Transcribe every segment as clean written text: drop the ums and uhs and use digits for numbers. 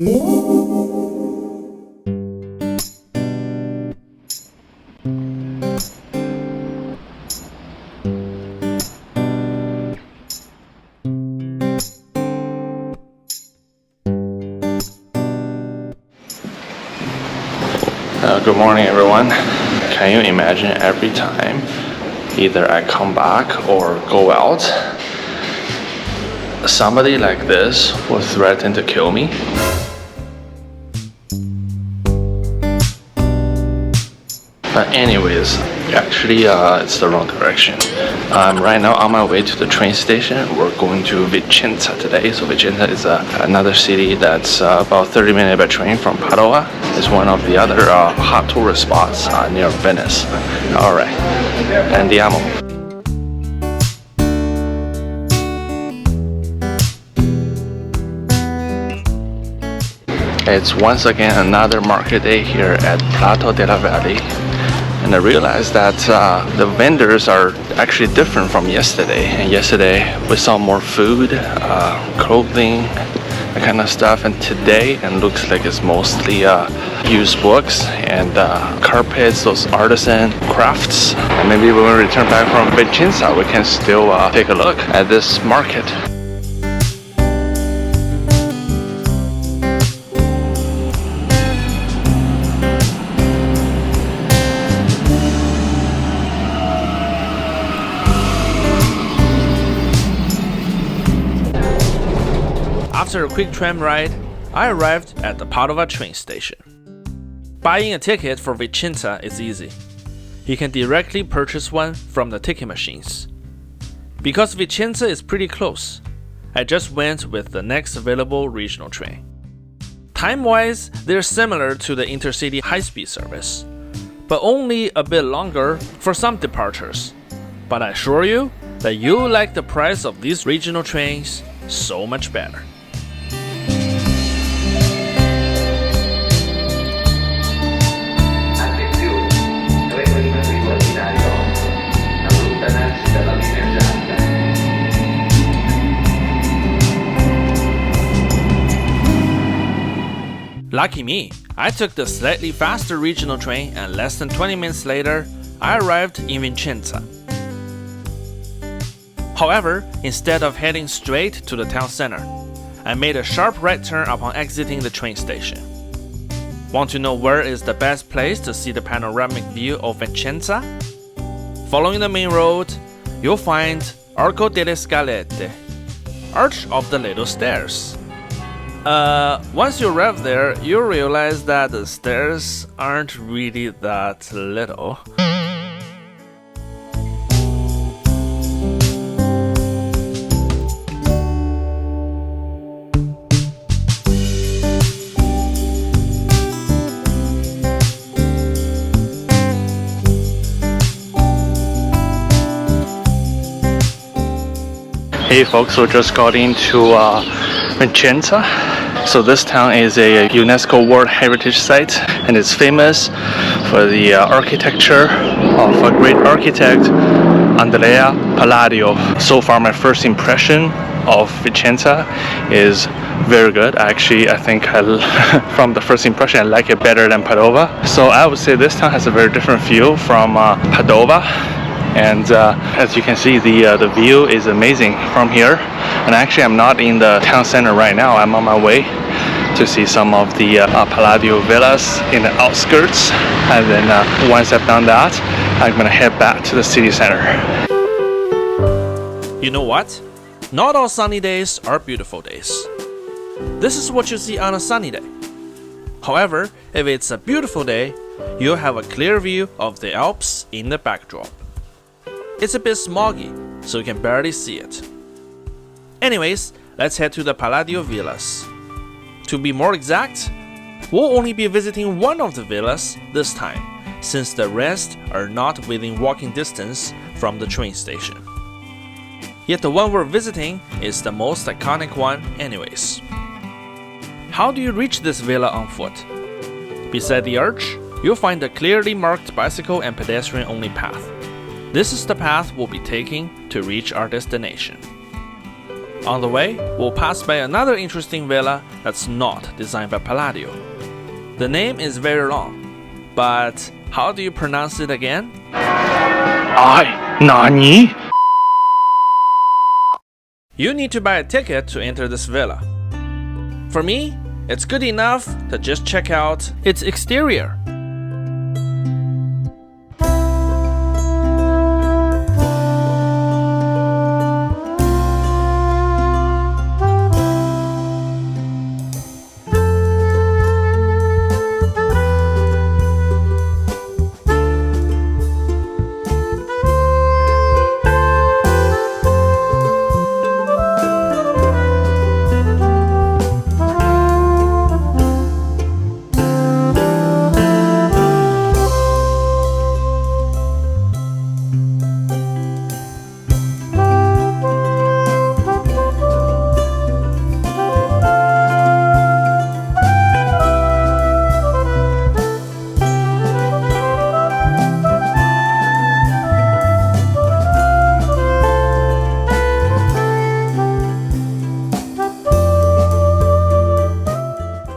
Good morning, everyone. Can you imagine every time either I come back or go out, somebody like this will threaten to kill me? But anyways, actually it's the wrong direction. I'm right now on my way to the train station. We're going to Vicenza today. So Vicenza is another city that's about 30 minutes by train from Padova. It's one of the other hot tourist spots near Venice. Alright, andiamo. It's once again another market day here at Prato della Valle. And I realized that the vendors are actually different from yesterday. And yesterday we saw more food, clothing, that kind of stuff. And today it looks like it's mostly used books and carpets, those artisan crafts. And maybe when we return back from Vicenza, we can still take a look at this market. After a quick tram ride, I arrived at the Padova train station. Buying a ticket for Vicenza is easy. You can directly purchase one from the ticket machines. Because Vicenza is pretty close, I just went with the next available regional train. Time-wise, they're similar to the intercity high-speed service, but only a bit longer for some departures. But I assure you that you'll like the price of these regional trains so much better. Lucky me, I took the slightly faster regional train and less than 20 minutes later, I arrived in Vicenza. However, instead of heading straight to the town center, I made a sharp right turn upon exiting the train station. Want to know where is the best place to see the panoramic view of Vicenza? Following the main road, you'll find Arco delle Scalette, Arch of the Little Stairs. Once you arrive there, you'll realize that the stairs aren't really that little. Hey folks, we just got into Vicenza. So this town is a UNESCO World Heritage Site and it's famous for the architecture of a great architect, Andrea Palladio. So far my first impression of Vicenza is very good. Actually, I think from the first impression I like it better than Padova. So I would say this town has a very different feel from Padova. And as you can see, the view is amazing from here. And actually I'm not in the town center right now. I'm on my way to see some of the Palladio villas in the outskirts. And then once I've done that, I'm gonna head back to the city center. You know what? Not all sunny days are beautiful days. This is what you see on a sunny day. However, if it's a beautiful day, you'll have a clear view of the Alps in the backdrop. It's a bit smoggy, so you can barely see it. Anyways, let's head to the Palladio villas. To be more exact, we'll only be visiting one of the villas this time, since the rest are not within walking distance from the train station. Yet the one we're visiting is the most iconic one anyways. How do you reach this villa on foot? Beside the arch, you'll find a clearly marked bicycle and pedestrian-only path. This is the path we'll be taking to reach our destination. On the way, we'll pass by another interesting villa that's not designed by Palladio. The name is very long, but how do you pronounce it again? Nani? You need to buy a ticket to enter this villa. For me, it's good enough to just check out its exterior.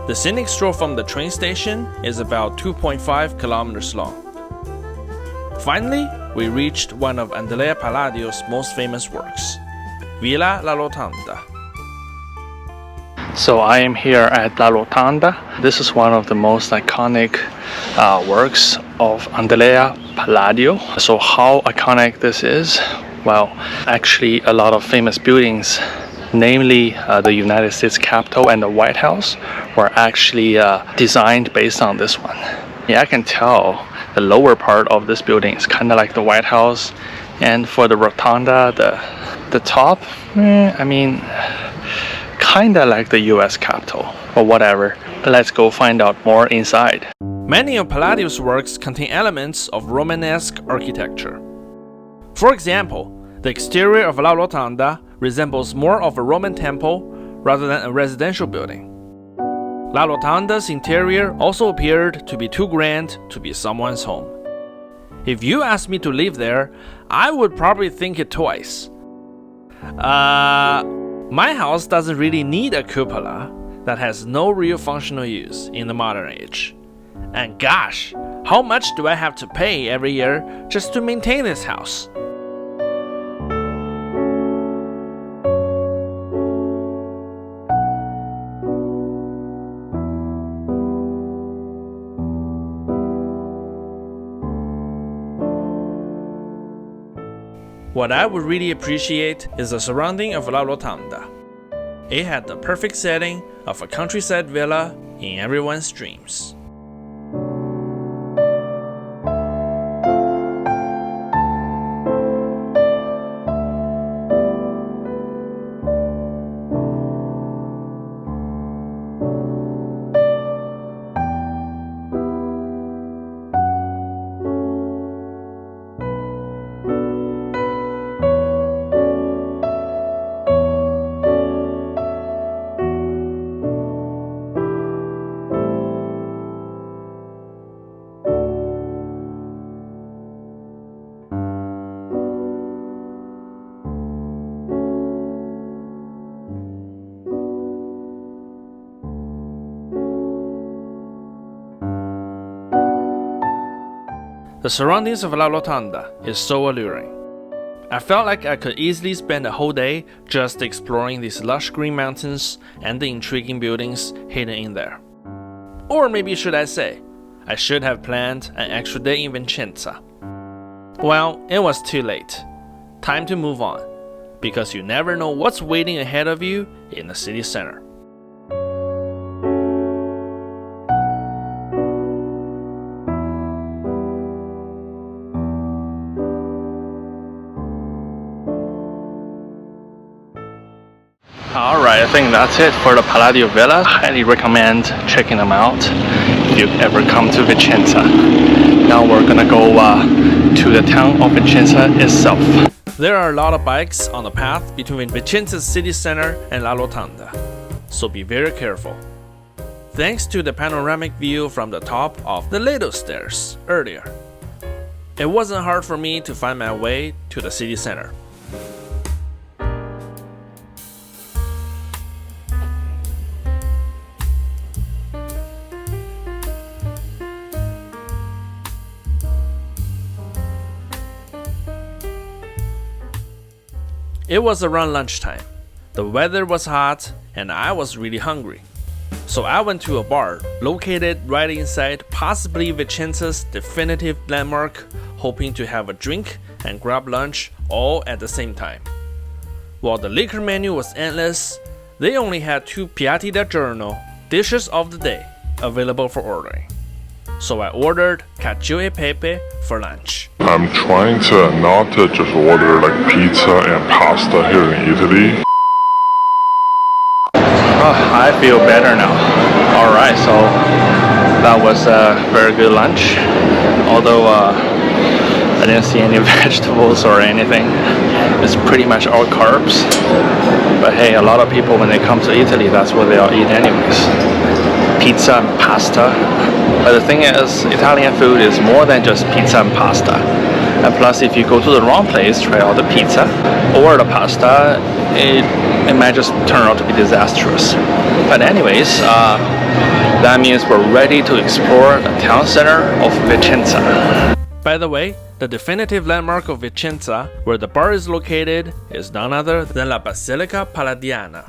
The scenic stroll from the train station is about 2.5 kilometers long. Finally, we reached one of Andrea Palladio's most famous works, Villa La Rotonda. So I am here at La Rotonda. This is one of the most iconic works of Andrea Palladio. So how iconic this is? Well, actually a lot of famous buildings, namely the United States Capitol and the White House, were actually designed based on this one. Yeah, I can tell the lower part of this building is kind of like the White House, and for the Rotonda, the top, I mean, kind of like the US Capitol, or whatever. Let's go find out more inside. Many of Palladio's works contain elements of Romanesque architecture. For example, the exterior of La Rotonda resembles more of a Roman temple rather than a residential building. La Rotonda's interior also appeared to be too grand to be someone's home. If you asked me to live there, I would probably think it twice. My house doesn't really need a cupola that has no real functional use in the modern age. And gosh, how much do I have to pay every year just to maintain this house? What I would really appreciate is the surrounding of La Rotonda. It had the perfect setting of a countryside villa in everyone's dreams. The surroundings of La Rotonda is so alluring. I felt like I could easily spend a whole day just exploring these lush green mountains and the intriguing buildings hidden in there. Or maybe should I say, I should have planned an extra day in Vicenza. Well, it was too late. Time to move on, because you never know what's waiting ahead of you in the city center. Alright, I think that's it for the Palladio Villa. Highly recommend checking them out if you ever come to Vicenza. Now we're gonna go to the town of Vicenza itself. There are a lot of bikes on the path between Vicenza's city center and La Rotonda, so be very careful. Thanks to the panoramic view from the top of the little stairs earlier, it wasn't hard for me to find my way to the city center. It was around lunchtime. The weather was hot and I was really hungry. So I went to a bar located right inside possibly Vicenza's definitive landmark, hoping to have a drink and grab lunch all at the same time. While the liquor menu was endless, they only had 2 piatti da giorno, dishes of the day, available for ordering. So I ordered cacio e pepe for lunch. I'm trying to not to just order like pizza and pasta here in Italy. Oh, I feel better now. Alright, so that was a very good lunch. Although I didn't see any vegetables or anything. It's pretty much all carbs. But hey, a lot of people when they come to Italy, that's what they all eat anyways. Pizza and pasta. But the thing is, Italian food is more than just pizza and pasta. And plus, if you go to the wrong place, try out the pizza or the pasta, it might just turn out to be disastrous. But anyways, that means we're ready to explore the town center of Vicenza. By the way, the definitive landmark of Vicenza, where the bar is located, is none other than La Basilica Palladiana.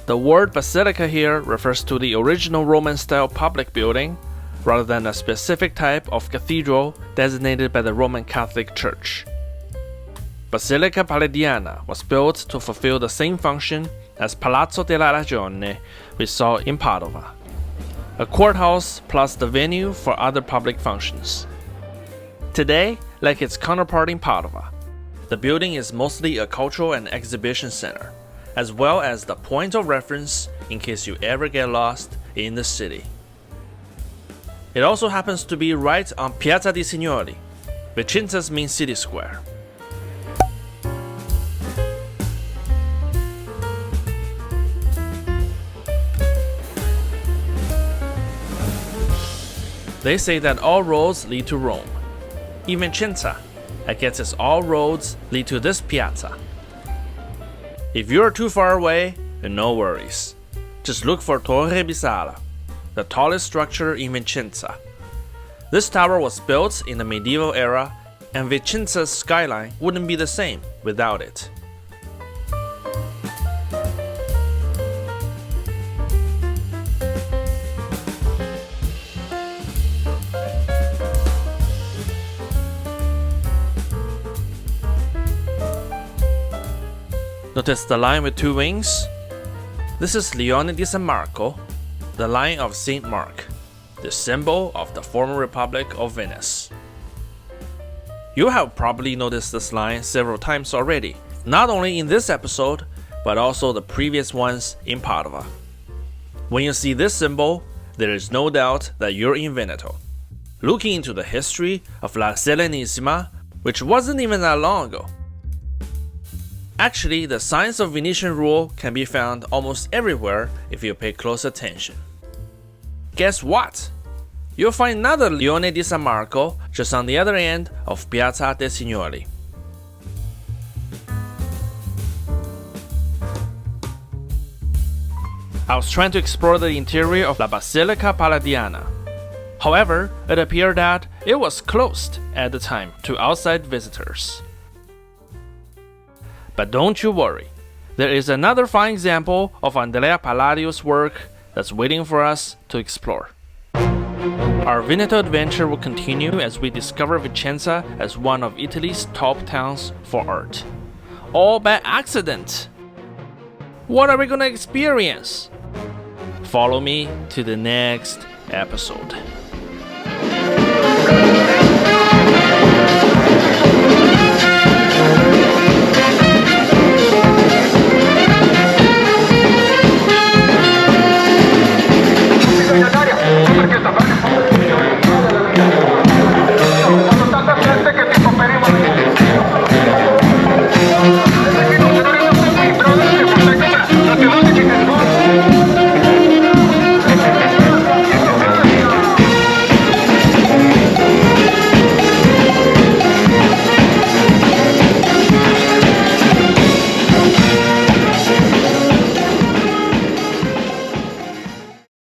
The word basilica here refers to the original Roman-style public building, rather than a specific type of cathedral designated by the Roman Catholic Church. Basilica Palladiana was built to fulfill the same function as Palazzo della Ragione we saw in Padova, a courthouse plus the venue for other public functions. Today, like its counterpart in Padova, the building is mostly a cultural and exhibition center, as well as the point of reference in case you ever get lost in the city. It also happens to be right on Piazza dei Signori, Vicenza's main city square. They say that all roads lead to Rome. In Vicenza, I guess it's all roads lead to this piazza. If you're too far away, then no worries. Just look for Torre Bissara, the tallest structure in Vicenza. This tower was built in the medieval era, and Vicenza's skyline wouldn't be the same without it. Notice the line with 2 wings? This is Leone di San Marco, the line of Saint Mark, the symbol of the former Republic of Venice. You have probably noticed this line several times already, not only in this episode, but also the previous ones in Padova. When you see this symbol, there is no doubt that you're in Veneto, looking into the history of La Serenissima, which wasn't even that long ago. Actually, the signs of Venetian rule can be found almost everywhere if you pay close attention. Guess what? You'll find another Leone di San Marco just on the other end of Piazza dei Signori. I was trying to explore the interior of La Basilica Palladiana. However, it appeared that it was closed at the time to outside visitors. But don't you worry, there is another fine example of Andrea Palladio's work that's waiting for us to explore. Our Veneto adventure will continue as we discover Vicenza as one of Italy's top towns for art. All by accident! What are we gonna experience? Follow me to the next episode.